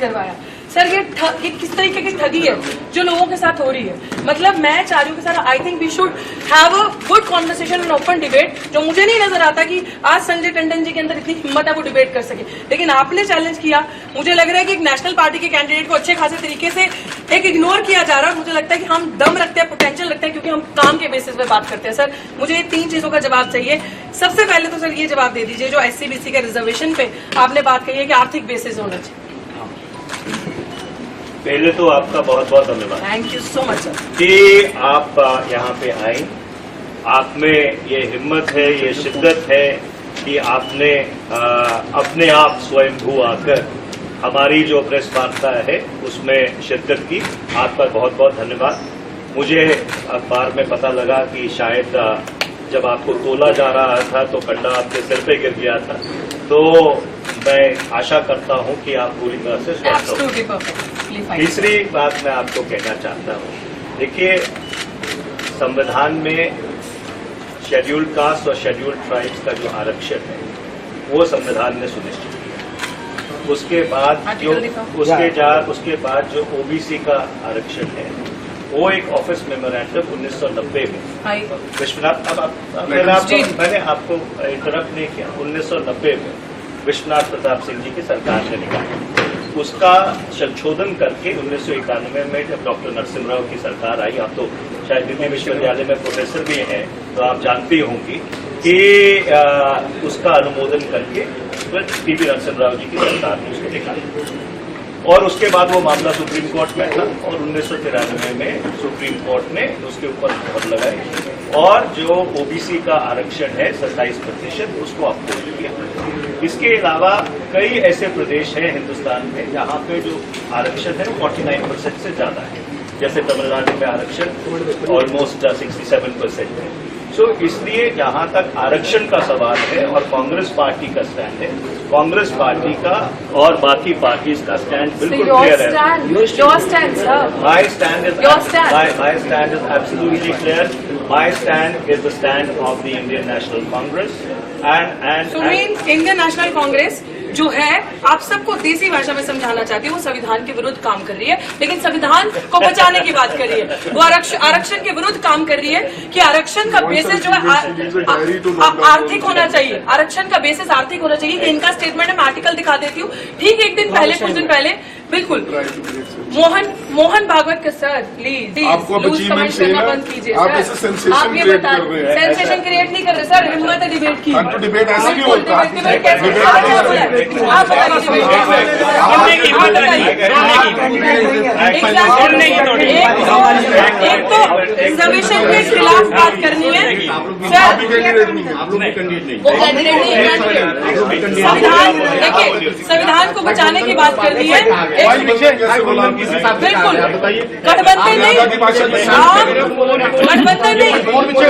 करवाया। सर ये किस तरीके की ठगी है जो लोगों के साथ हो रही है। मतलब मैं चाह रही हूँ कि sir I think we should have a good conversation and open debate. जो मुझे नहीं नजर आता कि आज संजय टंडन जी के अंदर इतनी हिम्मत है वो डिबेट कर सके, लेकिन आपने चैलेंज किया। मुझे लग रहा है कि एक नेशनल पार्टी के कैंडिडेट को अच्छे खासे तरीके से एक इग्नोर किया जा रहा है। मुझे लगता है कि हम दम रखते हैं, पोटेंशियल रखते हैं, क्योंकि हम काम के बेसिस पे बात करते हैं। सर मुझे 3 चीजों का जवाब चाहिए। सबसे पहले तो सर ये जवाब दे दीजिए, जो SC/BC के रिजर्वेशन पे आपने बात कही है कि आर्थिक बेसिस होना चाहिए। पहले तो आपका बहुत बहुत धन्यवाद, thank you so much sir, कि आप यहाँ पे आए। आप में ये हिम्मत है, ये शिद्दत है कि आपने अपने आप स्वयंभू आकर हमारी जो प्रेस वार्ता है उसमें शिरकत की। आपका बहुत बहुत धन्यवाद। मुझे अखबार में पता लगा कि शायद जब आपको तोला जा रहा था तो कंडा आपके सिर पे गिर गया था, तो मैं आशा करता हूं कि आप पूरी तरह से स्वस्थ हो। तीसरी बात मैं आपको कहना चाहता हूं, देखिए संविधान में शेड्यूल्ड कास्ट और शेड्यूल्ड ट्राइब्स का जो आरक्षण है वो संविधान ने सुनिश्चित किया। उसके बाद जो OBC का आरक्षण है वो एक ऑफिस मेमोरेंडम 1990 में विश्वनाथ, मैंने आपको इंटरप्ट नहीं किया, 1990 में विश्वनाथ प्रताप सिंह जी की सरकार ने निकाला। उसका संशोधन करके 1991 में जब डॉक्टर नरसिम्हा राव की सरकार आई, आप तो शायद दिल्ली विश्वविद्यालय में प्रोफेसर भी हैं तो आप जानती होंगी कि उसका अनुमोदन करके टीवी नरसिम्हा राव जी की सरकार ने उसको निकाला। और उसके बाद वो मामला सुप्रीम कोर्ट में था और 1993 में सुप्रीम कोर्ट ने उसके ऊपर मोहर लगाई और जो OBC का आरक्षण है 27% उसको अप्रूव किया। इसके अलावा कई ऐसे प्रदेश हैं हिंदुस्तान में जहां पे जो आरक्षण है वो 49% से ज्यादा है, जैसे तमिलनाडु में आरक्षण ऑलमोस्ट 67% है। तो इसलिए जहां तक आरक्षण का सवाल है और कांग्रेस पार्टी का स्टैंड है, कांग्रेस पार्टी का और बाकी पार्टीज का स्टैंड बिल्कुल क्लियर है। My stand is absolutely clear. My stand is the stand of the Indian national Congress and Indian national Congress जो है, आप सबको देसी भाषा में समझाना चाहती है, वो संविधान के विरुद्ध काम कर रही है, लेकिन संविधान को बचाने की बात कर रही है। वो आरक्षण के विरुद्ध काम कर रही है कि आरक्षण का बेसिस जो है आर्थिक होना चाहिए। आरक्षण का बेसिस आर्थिक होना चाहिए। कि इनका स्टेटमेंट है, मैं आर्टिकल दिखा देती हूँ। ठीक एक दिन पहले, कुछ दिन पहले, बिल्कुल मोहन भागवत के सर प्लीज लूज कमेंट करना बंद कीजिए सर। आप ये बता, सेंसेशन क्रिएट नहीं कर रहे सर, हिम्मत है डिबेट की। डिबेट ऐसे नहीं होता। आप बताइए एक तो रिजर्वेशन के खिलाफ बात करनी है सर, वो कैंडिडेट नहीं। संविधान देखिए, संविधान को बचाने की बात करनी है, बिल्कुल गठबंधन नहीं, गठबंधन नहीं,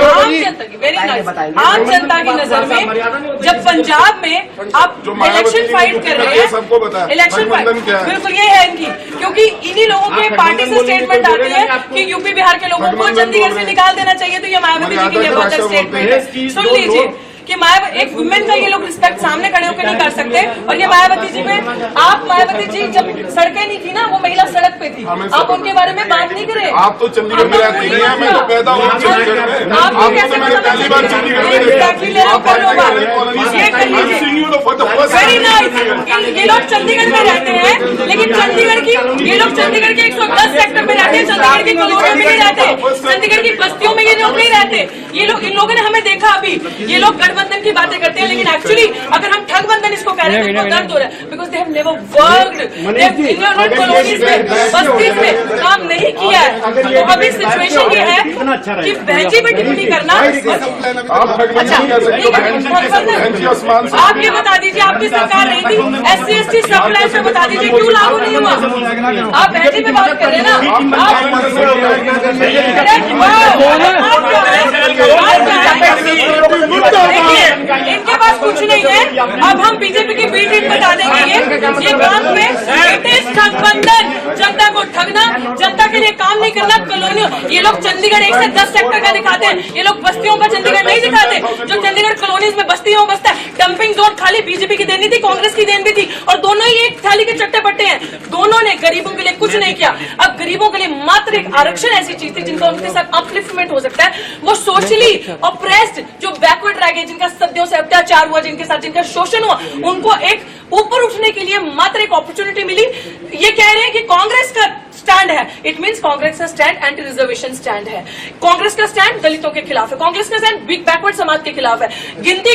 आम जनता की, वेरी नाइस, आम जनता की नजर में जब पंजाब में आप इलेक्शन फाइट कर रहे हैं, इलेक्शन फाइट बिल्कुल ये है इनकी, क्योंकि इन्हीं लोगों के पार्टी से स्टेटमेंट आती है कि यूपी बिहार के लोगों को चंडीगढ़ से निकाल देना चाहिए। तो ये मायावती जी की ये बहुत स्टेटमेंट है, सुन लीजिए कि एक वुमेन का ये लोग रिस्पेक्ट सामने खड़े होकर नहीं कर सकते। और ये मायावती जी में, आप मायावती जी जब सड़कें नहीं थी ना, वो महिला सड़क पे थी, आप उनके बारे में बात नहीं करें। आप तो चंडीगढ़ में रहती नहीं है, मैं तो पैदा हुआ चंडीगढ़ में। आपको कैसे पहली बार चंडीगढ़ में वेरी नाइस। ये लोग चंडीगढ़ में रहते हैं, लेकिन चंडीगढ़ के 110 सेक्टर में रहते हैं, चंडीगढ़ की कॉलोनियों में नहीं रहते, चंडीगढ़ की बस्तियों में ये लोग नहीं रहते। ये लोग, इन लोगों ने हमें देखा अभी, ये लोग गठबंधन की बातें करते हैं, लेकिन एक्चुअली अगर हम ठगबंधन इसको कह रहे हैं तो दर्द हो रहा है, because they have never worked colonies में, बस्तीज में काम नहीं किया है। तो अभी सिचुएशन ये है कि बहनजी पे टिप्पणी करना। आप ये बता दीजिए, आपकी सरकार नहीं थी, SC ST सप्लाई पे बता दीजिए क्यों लागू नहीं हुआ। आप बहनजी पे बात कर रहे हैं ना, इनके पास कुछ नहीं है। अब हम बीजेपी की बी टीम बता देंगे ये काम में ठगबंधन, जनता को ठगना, जनता के लिए ये काम नहीं करना कॉलोनियों। ये लोग चंडीगढ़ 1 से 10 सेक्टर का दिखाते हैं, ये लोग बस्तियों का चंडीगढ़ नहीं दिखाते। जो चंडीगढ़ कॉलोनीज में बस्तियों में बसता है, डंपिंग जोन खाली बीजेपी की देनी थी, कांग्रेस की देन भी थी, और दोनों ही एक थाली के चट्टे पट्टे हैं। दोनों ने गरीबों के लिए कुछ नहीं किया। अब गरीबों के लिए मात्र एक आरक्षण ऐसी चीज थी जिनका उनके साथ अपलिफ्टमेंट हो सकता है। वो सोशली ऑप्रेस्ड, जो बैकवर्ड रह गए, जिनका सदियों से अत्याचार हुआ, जिनके साथ जिनका शोषण हुआ, उनको एक ऊपर उठने के लिए मात्र एक अपॉर्चुनिटी मिली। ये कह रहे हैं कि कांग्रेस का स्टैंड है, इट मींस कांग्रेस का स्टैंड एंटी रिजर्वेशन स्टैंड है। कांग्रेस का स्टैंड दलितों के खिलाफ है, कांग्रेस का स्टैंड बिग बैकवर्ड समाज के खिलाफ है। गिनती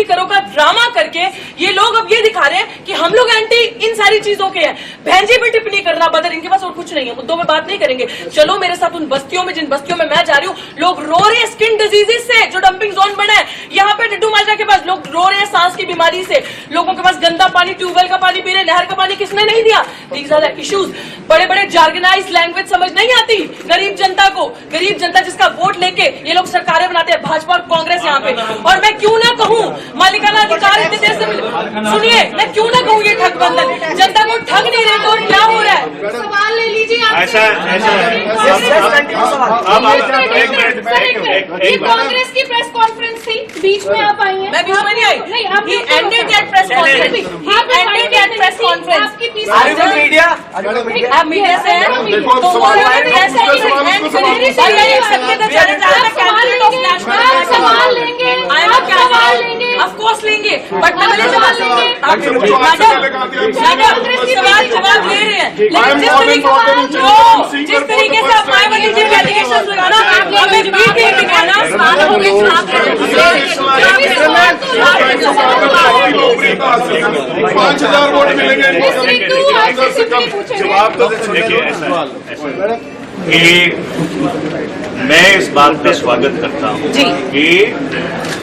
करो का ड्रामा करके ये लोग अब ये दिखा रहे हैं कि हम लोग एंटी इन सारी चीजों के हैं। भैंजी पे टिप्पणी करना बदर, इनके पास और कुछ नहीं है, मुद्दों में बात नहीं करेंगे। चलो मेरे साथ उन बस्तियों में, जिन बस्तियों में मैं जा रही हूँ, लोग रो रहे हैं स्किन डिजीजेस से, जो डंपिंग जोन बना है। यहाँ पे डिड्डू माजरा के पास लोग रो रहे हैं सांस की बीमारी से, लोगों के पास गंदा पानी, ट्यूबवेल का पानी पी रहे, नहर का पानी किसने नहीं दिया। These are the issues. बड़े बड़े जार्गनाइज लैंग्वेज समझ नहीं आती गरीब जनता को। गरीब जनता जिसका वोट लेके ये लोग सरकारें बनाते हैं, भाजपा और कांग्रेस यहाँ पे। और मैं क्यों ना कहूँ मालिकाना अधिकार इतने देर से सुनिए, मैं क्यों ना कहूँ ये ठगबंधन, जनता को ठग नहीं रहे तो और क्या हो रहा है। सवाल ले लीजिए आप। ऐसा ये कांग्रेस की प्रेस कॉन्फ्रेंस थी, बीच में आप आई हैं। मैं बीच में नहीं आई। नहीं, आप He ended that press conference. He ended that press conference. आपकी पीस आप मीडिया से हैं, देखो, तो वो सवाल लोगों ने है, ऐसा ही सवाल end को करें। सवाल भाई, एक secretary general का cabinet of national आप सवाल लेंगे, I am आप सवाल लेंगे। of course लेंगे, but मैं पहले सवाल जवाब लेंगे। लेंगे। मैडम जवाब ले रहे हैं, लेकिन जिस तरीके से आप मायावती जी पे एलिगेशन लगाना, हमें बीट नहीं दिखाना। 5,000 वोट मिलेंगे जवाब तो देखिए ऐसा कि मैं इस बात का स्वागत करता हूँ कि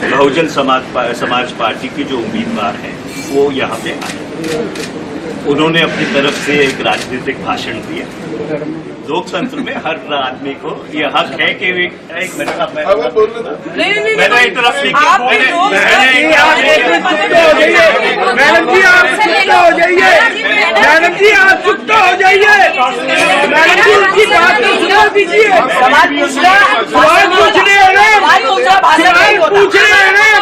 बहुजन समाज पार्टी के जो उम्मीदवार हैं वो यहाँ पे आए। उन्होंने अपनी तरफ से एक राजनीतिक भाषण दिया। लोकतंत्र में हर आदमी को ये हक है कि एक मिनट अब मैंने इंटरप्ट नहीं किया। मैडम जी आप चुप हो जाइए, मैडम जी आप चुप हो जाइए, मैडम जी उनकी बात तो सुना दीजिए। सवाल पूछ रहे हैं, सवाल पूछ रहे हैं,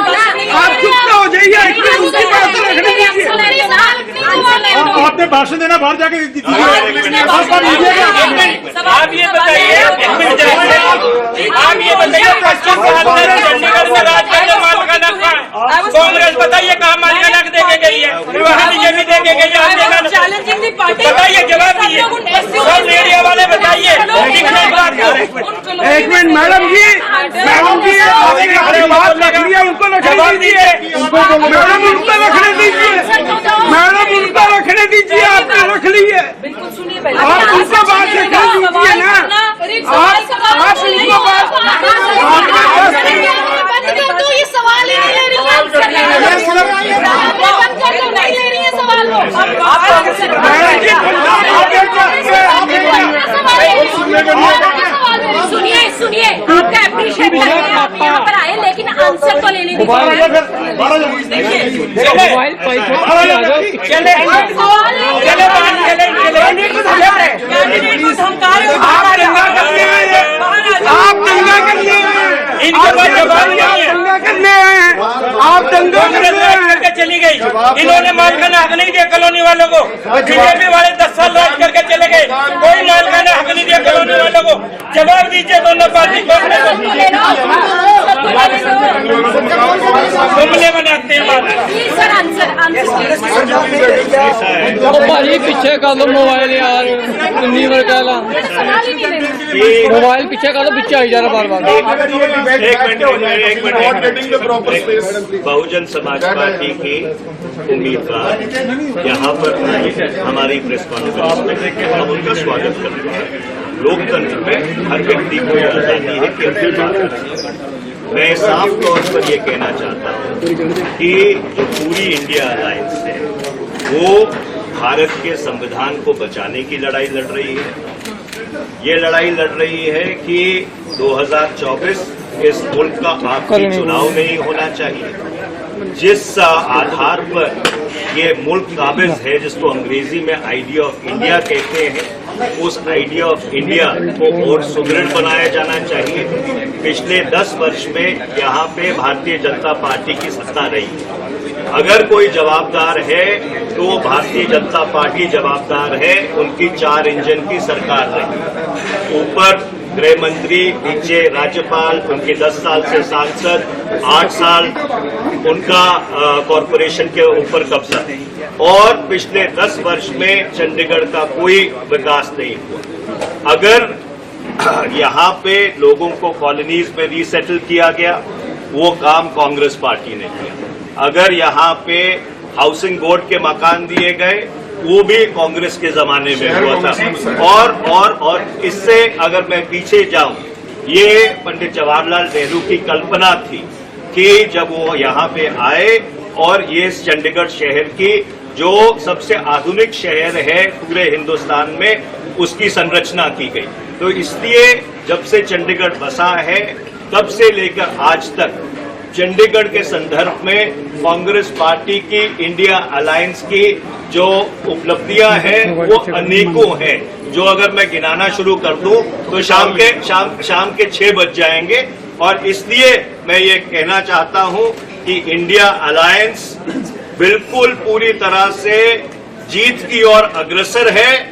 आप चुप हो जाइए, उनकी बात तो रखने दीजिए। आपने भाषण देना बाहर जाके दीजिए। आप ये बताइए, चंडीगढ़ में राज करने मालिकाना कांग्रेस बताइए कहाँ मालिकाना देके गई है, वहाँ बीजेपी देके गई है। चैलेंजिंग दी पार्टी, बताइए, जवाब दीजिए, सब मीडिया वाले बताइए। एक मिनट मैडम जी, आपने बात रख लिया, उनको रखने दीजिए, मैडम उनको रखने दीजिए, मैडम उनको रखने दीजिए, आपने रख ली है। बिल्कुल सुनिए पहले, आप उनको बात रखने दीजिए ना, आप उनको बात तो ये सवाल ही नहीं ले रही है, नहीं ले रही है सवाल सुनिए, आपका अप्रिशिएट करेंगे, आप यहाँ पर आए, लेकिन आंसर तो लेने आप दंगा करने इनके पास जवाब नहीं है। दंगा करने आए हैं, आप दंगा करके चली गई। इन्होंने मालिकाना हक नहीं दिया कॉलोनी वालों को। बीजेपी वाले 10 साल राज करके चले गए, कोई मालिकाना हक नहीं दिया कॉलोनी वालों को। जवाब दीजिए दोनों पार्टी को। घूमने बनाते हैं भाजी पीछे कर लो मोबाइल यार, कितनी बार कह ला मोबाइल पीछे कर लो, पीछे आई जा रहा बार बार। एक मिनट, बहुजन समाज पार्टी के उम्मीदवार यहाँ पर हमारी प्रेस कॉन्फ्रेंस में, हम उनका स्वागत करते हैं। लोकतंत्र में हर व्यक्ति को यह आजादी है कि अपनी बात करें। मैं साफ तौर पर यह कहना चाहता हूं कि जो पूरी इंडिया अलायंस है वो भारत के संविधान को बचाने की लड़ाई लड़ रही है। ये लड़ाई लड़ रही है कि 2024 इस मुल्क का आखिरी चुनाव नहीं होना चाहिए। जिस आधार पर ये मुल्क काबिज है, जिसको अंग्रेजी में आइडिया ऑफ इंडिया कहते हैं, उस आइडिया ऑफ इंडिया को और सुदृढ़ बनाया जाना चाहिए। पिछले 10 वर्ष में यहाँ पे भारतीय जनता पार्टी की सत्ता रही। अगर कोई जवाबदार है तो भारतीय जनता पार्टी जवाबदार है। उनकी 4 इंजन की सरकार रही। ऊपर गृह मंत्री, नीचे राज्यपाल, उनके 10 साल से सांसद, 8 साल उनका कॉरपोरेशन के ऊपर कब्जा, और पिछले 10 वर्ष में चंडीगढ़ का कोई विकास नहीं हुआ। अगर यहाँ पे लोगों को कॉलोनीज में रीसेटल किया गया, वो काम कांग्रेस पार्टी ने किया। अगर यहाँ पे हाउसिंग बोर्ड के मकान दिए गए, वो भी कांग्रेस के जमाने में हुआ था। और इससे अगर मैं पीछे जाऊं, ये पंडित जवाहरलाल नेहरू की कल्पना थी कि जब वो यहाँ पे आए और ये चंडीगढ़ शहर की जो सबसे आधुनिक शहर है पूरे हिंदुस्तान में, उसकी संरचना की गई। तो इसलिए जब से चंडीगढ़ बसा है, तब से लेकर आज तक चंडीगढ़ के संदर्भ में कांग्रेस पार्टी की, इंडिया अलायंस की जो उपलब्धियां हैं वो अनेकों हैं, जो अगर मैं गिनाना शुरू कर दूं तो शाम के 6 बज जाएंगे। और इसलिए मैं ये कहना चाहता हूं कि इंडिया अलायंस बिल्कुल पूरी तरह से जीत की ओर अग्रसर है।